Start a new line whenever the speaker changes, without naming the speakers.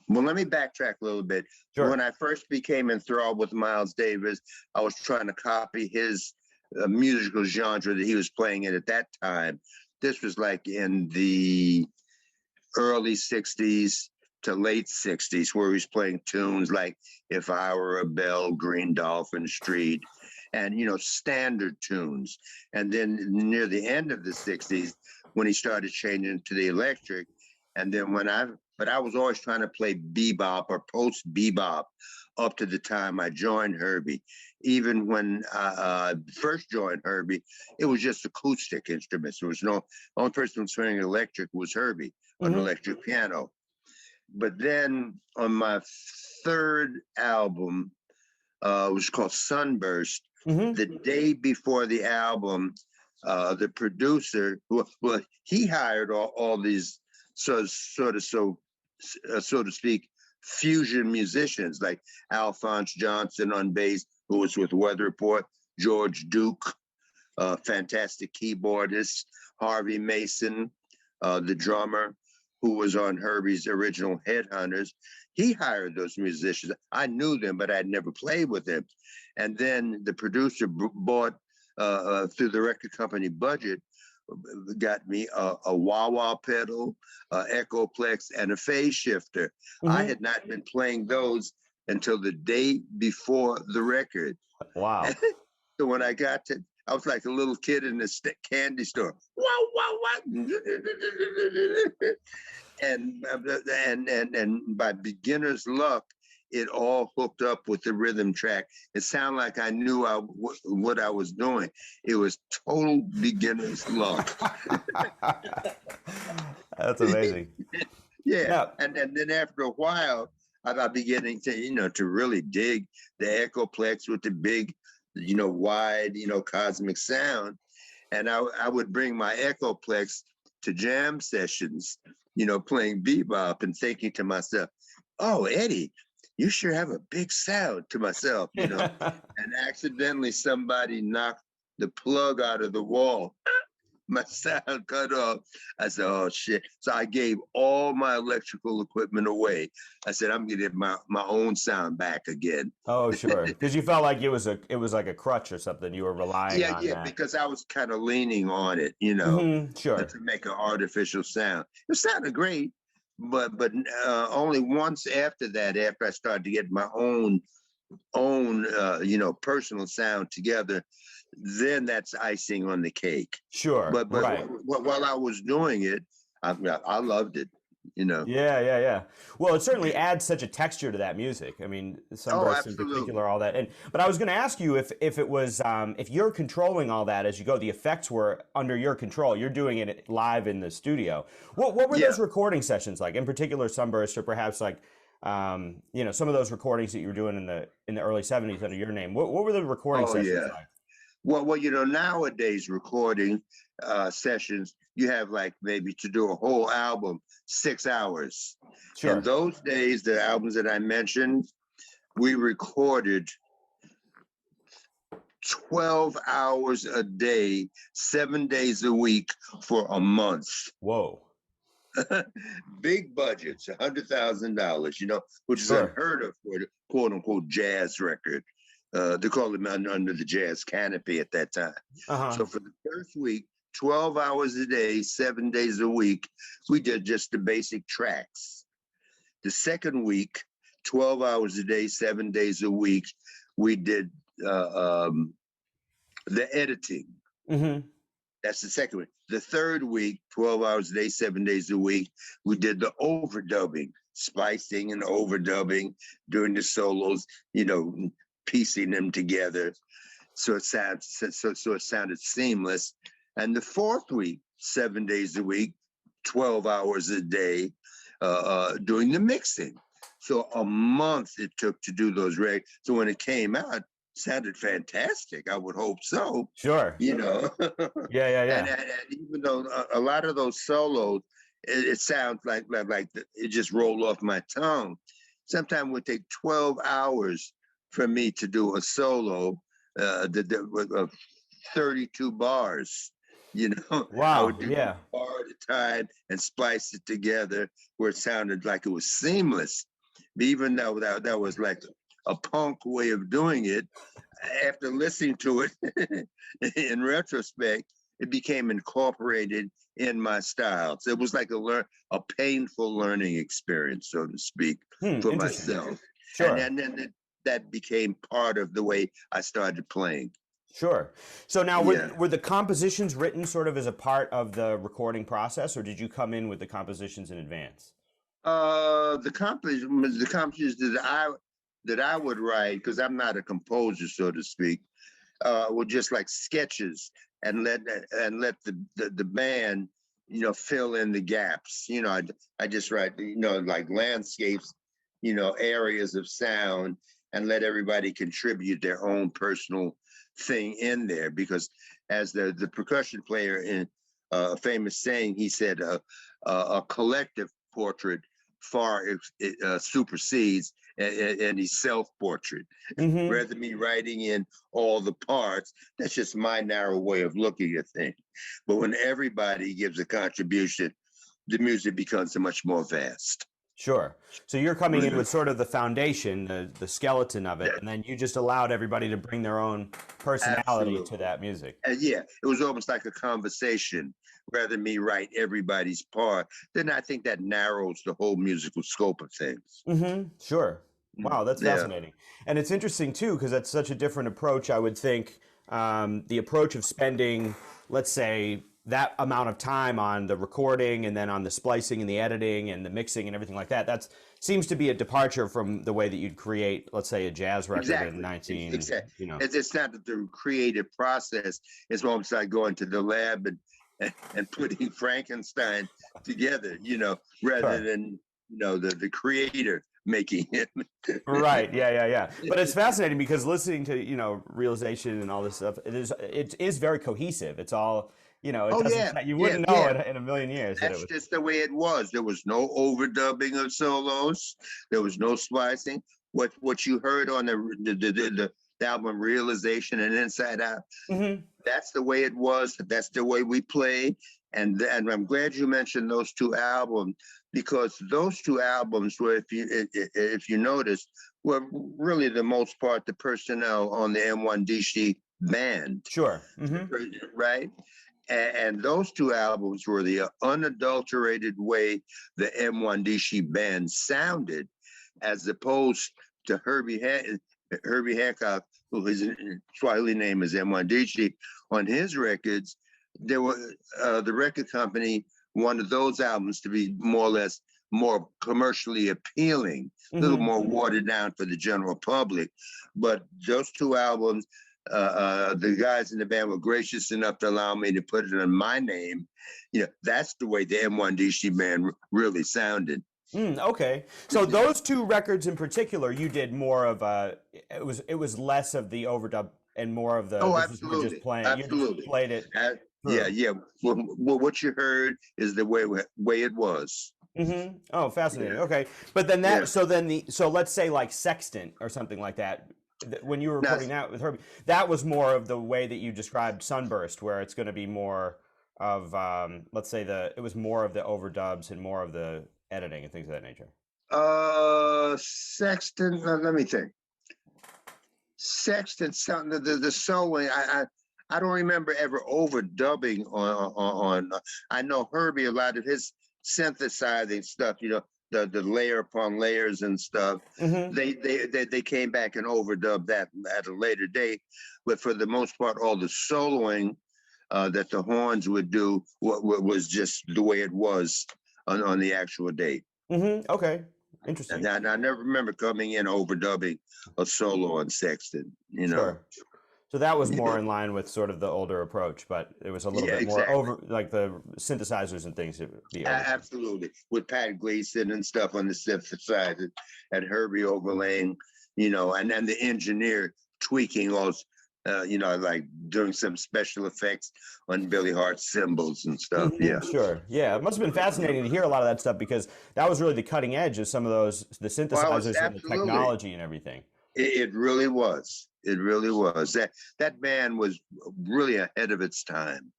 Well, let me backtrack a little bit.
Sure.
When I first became enthralled with Miles Davis, I was trying to copy his musical genre that he was playing in at that time. This was like in the early 60s to late 60s, where he was playing tunes like If I Were a Bell, Green Dolphin Street, and, standard tunes. And then near the end of the 60s, when he started changing to the electric, and then but I was always trying to play bebop or post bebop up to the time I joined Herbie. Even when I first joined Herbie, it was just acoustic instruments. There was the only person playing electric was Herbie on electric piano. But then on my third album, it was called Sunburst. The day before the album, the producer, he hired all these so to speak, fusion musicians like Alphonse Johnson on bass, who was with Weather Report, George Duke, fantastic keyboardist, Harvey Mason, the drummer, who was on Herbie's original Headhunters. He hired those musicians. I knew them, but I'd never played with them. And then the producer bought, through the record company budget, got me a wah-wah pedal, Echoplex, and a phase shifter. I had not been playing those until the day before the record.
Wow.
So when I was like a little kid in a candy store. Wow, wow, wow. And by beginner's luck, it all hooked up with the rhythm track. It sounded like I knew what I was doing. It was total beginner's luck.
That's amazing.
Yeah. And then after a while, I beginning to really dig the Echoplex with the big, wide, cosmic sound. And I would bring my Echoplex to jam sessions, playing bebop and thinking to myself, oh, Eddie, you sure have a big sound, to myself, and accidentally somebody knocked the plug out of the wall. My sound cut off. I said, oh shit. So I gave all my electrical equipment away. I said, I'm gonna get my own sound back again.
Oh, sure. Because you felt like it was like a crutch or something. You were relying on that.
Because I was kind of leaning on it,
sure,
to make an artificial sound. It sounded great, but only once after that, after I started to get my own personal sound together, then that's icing on the cake.
Sure.
But
right.
While I was doing it, I loved it.
Yeah. Well, it certainly adds such a texture to that music. I mean, Sunburst in particular, all that. But I was going to ask you if it was if you're controlling all that as you go, the effects were under your control. You're doing it live in the studio. What were those recording sessions like? In particular, Sunburst, or perhaps like some of those recordings that you were doing in the early '70s under your name. What were the recording sessions like?
Well, nowadays recording sessions, you have like maybe to do a whole album, 6 hours.
Sure.
In those days, the albums that I mentioned, we recorded 12 hours a day, 7 days a week for a month.
Whoa.
Big budgets, $100,000, which is unheard of for the quote unquote jazz record. They called it under the jazz canopy at that time. So for the first week, 12 hours a day, 7 days a week, we did just the basic tracks. The second week, 12 hours a day, 7 days a week, we did the editing. That's the second week. The third week, 12 hours a day, 7 days a week, we did the overdubbing, splicing and overdubbing, doing the solos, piecing them together so it sounded seamless. And the fourth week, 7 days a week, 12 hours a day, doing the mixing. So a month it took to do those records. So when it came out, it sounded fantastic. I would hope so.
Sure.
Yeah. And even though a lot of those solos, it sounds like it just rolled off my tongue. Sometimes it would take 12 hours for me to do a solo of 32 bars, You know, I
Wow.
would do
Yeah.
one bar at a time and splice it together where it sounded like it was seamless. Even though that was like a punk way of doing it, after listening to it in retrospect, it became incorporated in my style. So it was like a painful learning experience, so to speak, for
Interesting.
myself. And
Sure.
then that became part of the way I started playing.
Sure. So now,
Yeah.
were the compositions written sort of as a part of the recording process, or did you come in with the compositions in advance?
The compositions that I would write, because I'm not a composer, so to speak, were just like sketches, and let the band, fill in the gaps. I just write, like landscapes, areas of sound, and let everybody contribute their own personal thing in there. Because as the percussion player in a famous saying, he said, a collective portrait far supersedes any self-portrait.
Mm-hmm.
Rather me writing in all the parts, that's just my narrow way of looking at things. But when everybody gives a contribution, the music becomes much more vast.
Sure. So you're coming in
Mhm.
with sort of the foundation, the skeleton of it,
Yeah,
and then you just allowed everybody to bring their own personality to
absolutely.
that music.
And yeah, it was almost like a conversation. Rather than me write everybody's part, then I think that narrows the whole musical scope of things.
Mm-hmm. Sure. Wow, that's
Yeah,
fascinating. And it's interesting too, because that's such a different approach. I would think the approach of spending, let's say, that amount of time on the recording and then on the splicing and the editing and the mixing and everything like that, that seems to be a departure from the way that you'd create, let's say, a jazz record in
exactly.
19,
Exactly.
you know.
It's not that the creative process is almost like going to the lab and putting Frankenstein together, rather
Sure.
than the creator making it.
Right. Yeah. Yeah. Yeah. But it's fascinating because listening to realization and all this stuff, it is very cohesive. It's all it
Oh
doesn't
yeah,
you
yeah,
wouldn't know
yeah.
it in a million years that it
That's
was.
just the way it was. There was no overdubbing of solos. There was no splicing. What you heard on the album Realization and Inside Out,
Hmm.
that's the way it was. That's the way we played. And I'm glad you mentioned those two albums, because those two albums were, if you notice, were really the most part the personnel on the M1DC band,
Sure. Hmm.
right? And those two albums were the unadulterated way the M1DC band sounded, as opposed to Herbie Hancock, who his Swahili name is M1DC. On his records, there were the record company wanted those albums to be more or less more commercially appealing, a little
Hmm.
more watered down for the general public. But those two albums, the guys in the band were gracious enough to allow me to put it on my name. That's the way the M1DC band really sounded.
Okay. So those two records in particular, you did more of it was less of the overdub and more of the
Oh,
this was we're just
absolutely,
playing. You just
absolutely.
played it
Yeah,
through.
yeah. What you heard is the way it was.
Oh, fascinating.
Yeah,
Okay, but then
yeah.
so let's say like Sextant or something like that. When you were
Now,
recording that with Herbie, that was more of the way that you described Sunburst, where it's going to be more of let's say it was more of the overdubs and more of the editing and things of that nature.
Sexton. Let me think. Sexton, something the soloing. I don't remember ever overdubbing on. I know Herbie, a lot of his synthesizing stuff. The layer upon layers and stuff.
Hmm.
They came back and overdubbed that at a later date, but for the most part, all the soloing that the horns would do was just the way it was on the actual date.
Okay.
And
Interesting.
I never remember coming in overdubbing a solo on Sexton.
Sure. So that was
Yeah,
more in line with sort of the older approach, but it was a little
yeah,
bit more
exactly.
over, like the synthesizers and things to be overdone.
Absolutely. With Pat Gleason and stuff on the synthesizer, and Herbie overlaying, and then the engineer tweaking those, like doing some special effects on Billy Hart's cymbals and stuff. Yeah.
Sure. Yeah, it must have been fascinating to hear a lot of that stuff because that was really the cutting edge of some of the
Well, I was
synthesizers and the
absolutely.
technology and everything.
It really was. It really was. That band was really ahead of its time.